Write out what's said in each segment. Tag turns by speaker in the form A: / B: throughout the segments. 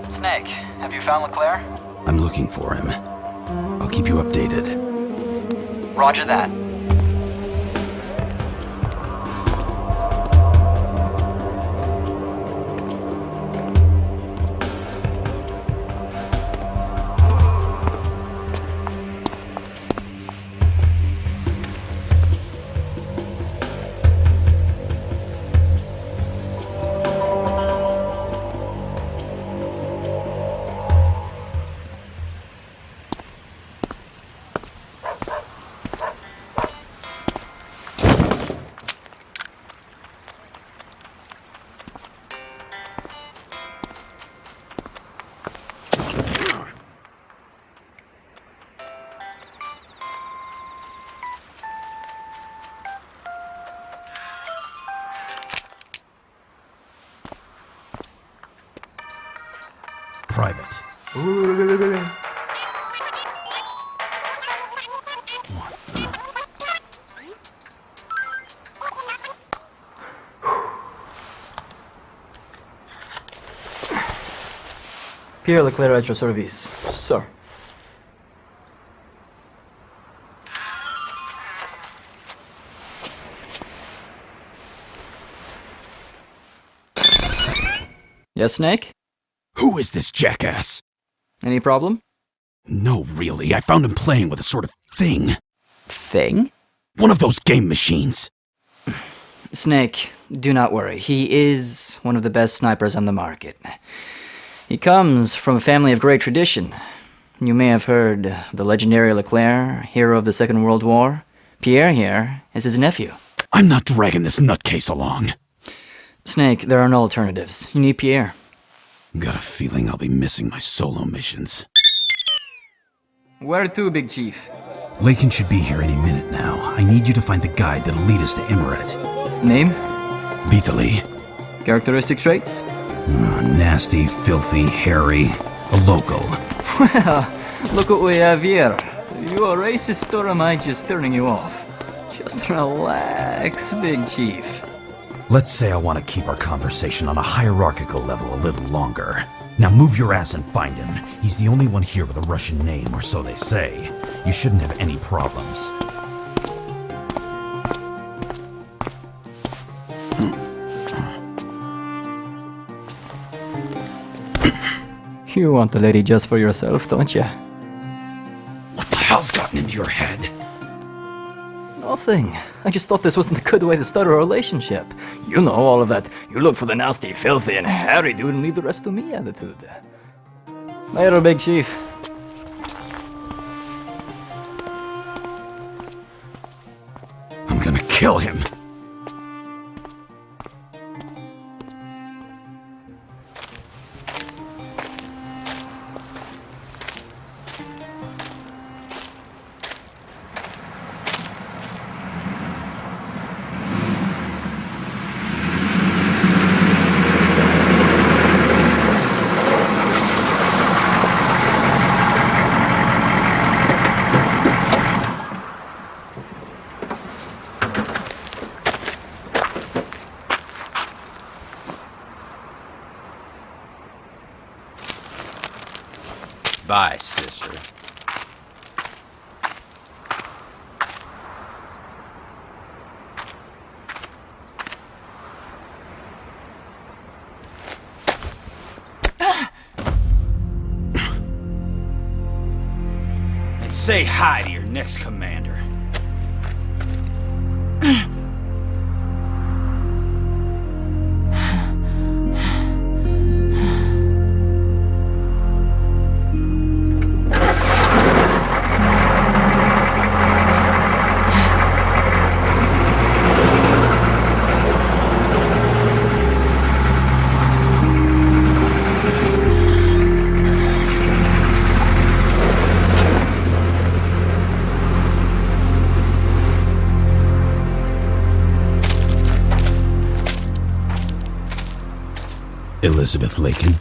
A: Snake, have you found LeClaire?
B: I'm looking for him. I'll keep you updated.
A: Roger that.
B: Private.
A: Pierre Leclerc at your service, sir. Yes, Snake?
B: Who is this jackass?
A: Any problem?
B: No, really. I found him playing with a sort of thing.
A: Thing?
B: One of those game machines.
A: Snake, do not worry. He is one of the best snipers on the market. He comes from a family of great tradition. You may have heard of the legendary Leclerc, hero of the Second World War. Pierre here is his nephew.
B: I'm not dragging this nutcase along.
A: Snake, there are no alternatives. You need Pierre.
B: Got a feeling I'll be missing my solo missions.
A: Where to, Big Chief?
B: Lakin should be here any minute now. I need you to find the guide that'll lead us to Emirat.
A: Name?
B: Vitali.
A: Characteristic traits?
B: Nasty, filthy, hairy. A local.
A: Well, look what we have here. You a racist or am I just turning you off? Just relax, Big Chief.
B: Let's say I want to keep our conversation on a hierarchical level a little longer. Now move your ass and find him. He's the only one here with a Russian name, or so they say. You shouldn't have any problems.
A: You want the lady just for yourself, don't you?
B: What the hell's gotten into your head?
A: Nothing. I just thought this wasn't a good way to start a relationship. You know, all of that, you look for the nasty, filthy, and hairy dude and leave the rest to me attitude. Later, Big Chief.
B: I'm gonna kill him.
C: Bye, sister. And say hi to your next commander.
B: Elizabeth Lakin.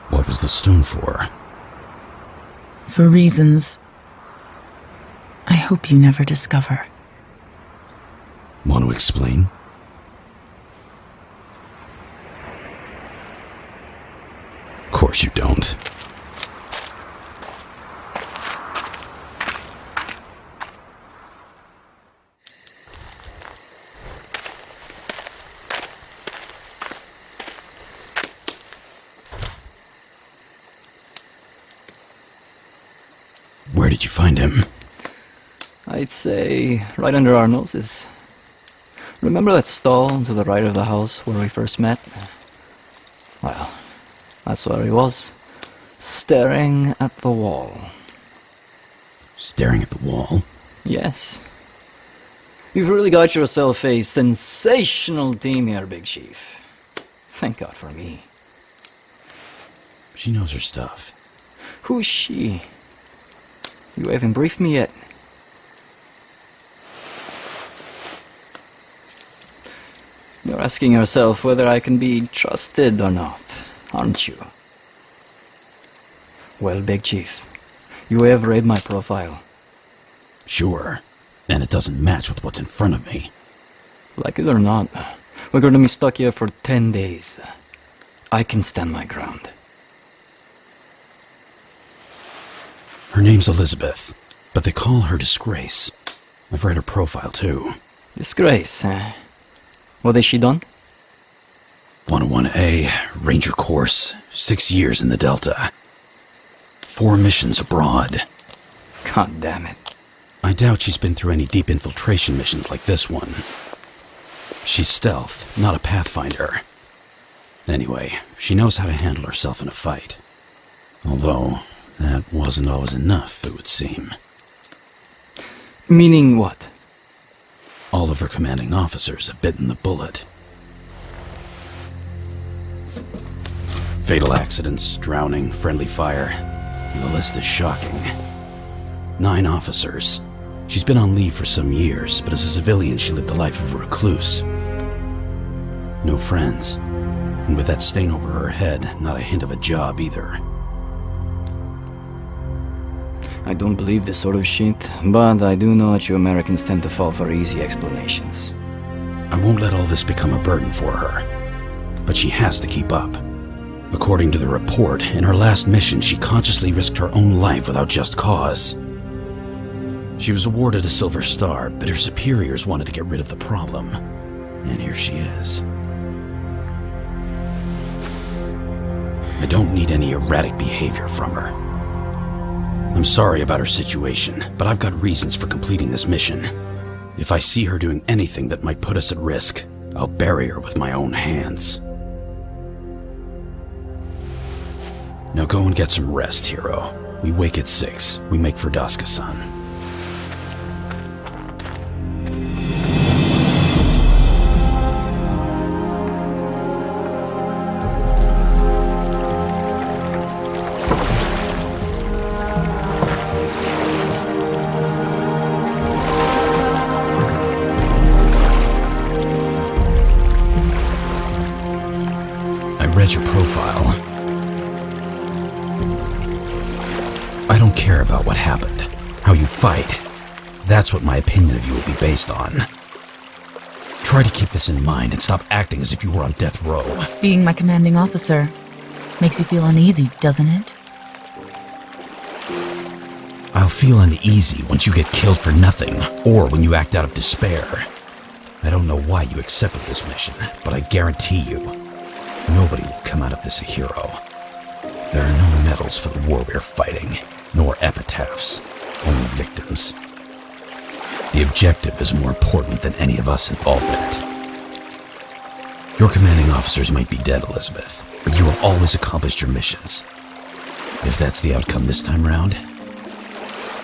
B: What was the stone for?
D: For reasons I hope you never discover.
B: Want to explain? Of course you don't. Where did you find him?
A: I'd say right under our noses. Remember that stall to the right of the house where we first met? Well, that's where he was, staring at the wall.
B: Staring at the wall?
A: Yes. You've really got yourself a sensational team here, Big Chief. Thank God for me.
B: She knows her stuff.
A: Who's she? You haven't briefed me yet. You're asking yourself whether I can be trusted or not, aren't you? Well, Big Chief, you have read my profile.
B: Sure. And it doesn't match with what's in front of me.
A: Like it or not, we're going to be stuck here for 10 days. I can stand my ground.
B: Her name's Elizabeth, but they call her Disgrace. I've read her profile, too.
A: Disgrace, eh? What has she done?
B: 101A, Ranger course, 6 years in the Delta. 4 missions abroad.
A: God damn it.
B: I doubt she's been through any deep infiltration missions like this one. She's stealth, not a pathfinder. Anyway, she knows how to handle herself in a fight. Although, that wasn't always enough, it would seem.
A: Meaning what?
B: All of her commanding officers have bitten the bullet. Fatal accidents, drowning, friendly fire. The list is shocking. 9 officers. She's been on leave for some years, but as a civilian she lived the life of a recluse. No friends. And with that stain over her head, not a hint of a job either.
A: I don't believe this sort of shit, but I do know that you Americans tend to fall for easy explanations.
B: I won't let all this become a burden for her. But she has to keep up. According to the report, in her last mission she consciously risked her own life without just cause. She was awarded a Silver Star, but her superiors wanted to get rid of the problem. And here she is. I don't need any erratic behavior from her. I'm sorry about her situation, but I've got reasons for completing this mission. If I see her doing anything that might put us at risk, I'll bury her with my own hands. Now go and get some rest, hero. We wake at 6. We make for Daska-san. I read your profile. I don't care about what happened, how you fight. That's what my opinion of you will be based on. Try to keep this in mind and stop acting as if you were on death row.
D: Being my commanding officer makes you feel uneasy, doesn't it?
B: I'll feel uneasy once you get killed for nothing, or when you act out of despair. I don't know why you accepted this mission, but I guarantee you, nobody will come out of this a hero. There are no medals for the war we're fighting, nor epitaphs, only victims. The objective is more important than any of us involved in it. Your commanding officers might be dead, Elizabeth, but you have always accomplished your missions. If that's the outcome this time around,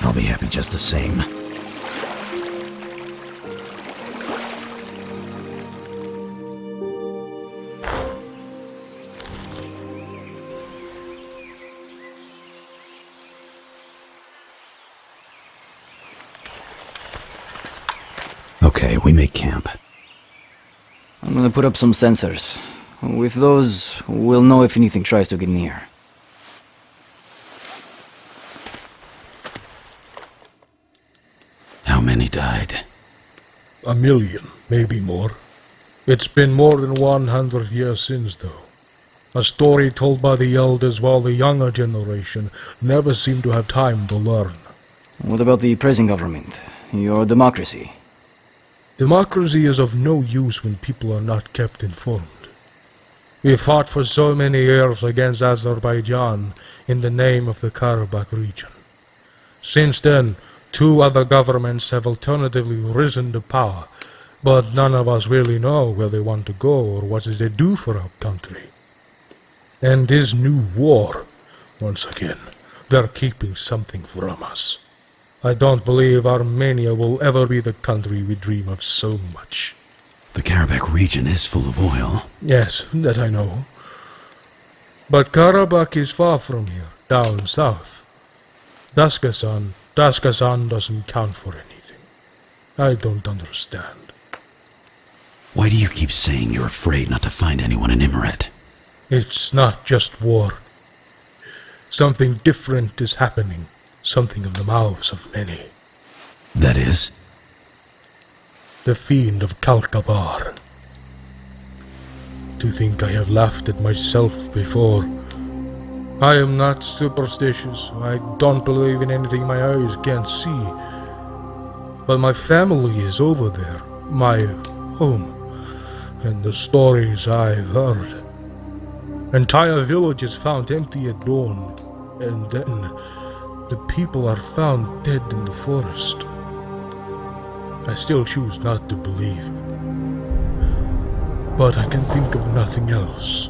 B: I'll be happy just the same. Okay, we make camp.
A: I'm gonna put up some sensors. With those, we'll know if anything tries to get near.
B: How many died?
E: 1 million, maybe more. It's been more than 100 years since, though. A story told by the elders while the younger generation never seemed to have time to learn.
A: What about the present government? Your democracy?
E: Democracy is of no use when people are not kept informed. We fought for so many years against Azerbaijan in the name of the Karabakh region. Since then, 2 other governments have alternatively risen to power, but none of us really know where they want to go or what they do for our country. And this new war, once again, they're keeping something from us. I don't believe Armenia will ever be the country we dream of so much.
B: The Karabakh region is full of oil.
E: Yes, that I know. But Karabakh is far from here, down south. Dagestan doesn't count for anything. I don't understand.
B: Why do you keep saying you're afraid not to find anyone in Imaret?
E: It's not just war. Something different is happening. Something in the mouths of many.
B: That is?
E: The fiend of Kalkabar. To think I have laughed at myself before. I am not superstitious. I don't believe in anything my eyes can't see. But my family is over there. My home. And the stories I've heard. Entire villages found empty at dawn. And then the people are found dead in the forest. I still choose not to believe. But I can think of nothing else.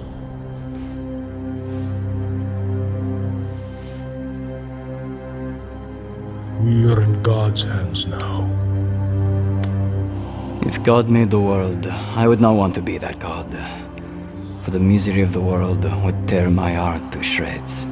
E: We are in God's hands now.
A: If God made the world, I would not want to be that God. For the misery of the world would tear my heart to shreds.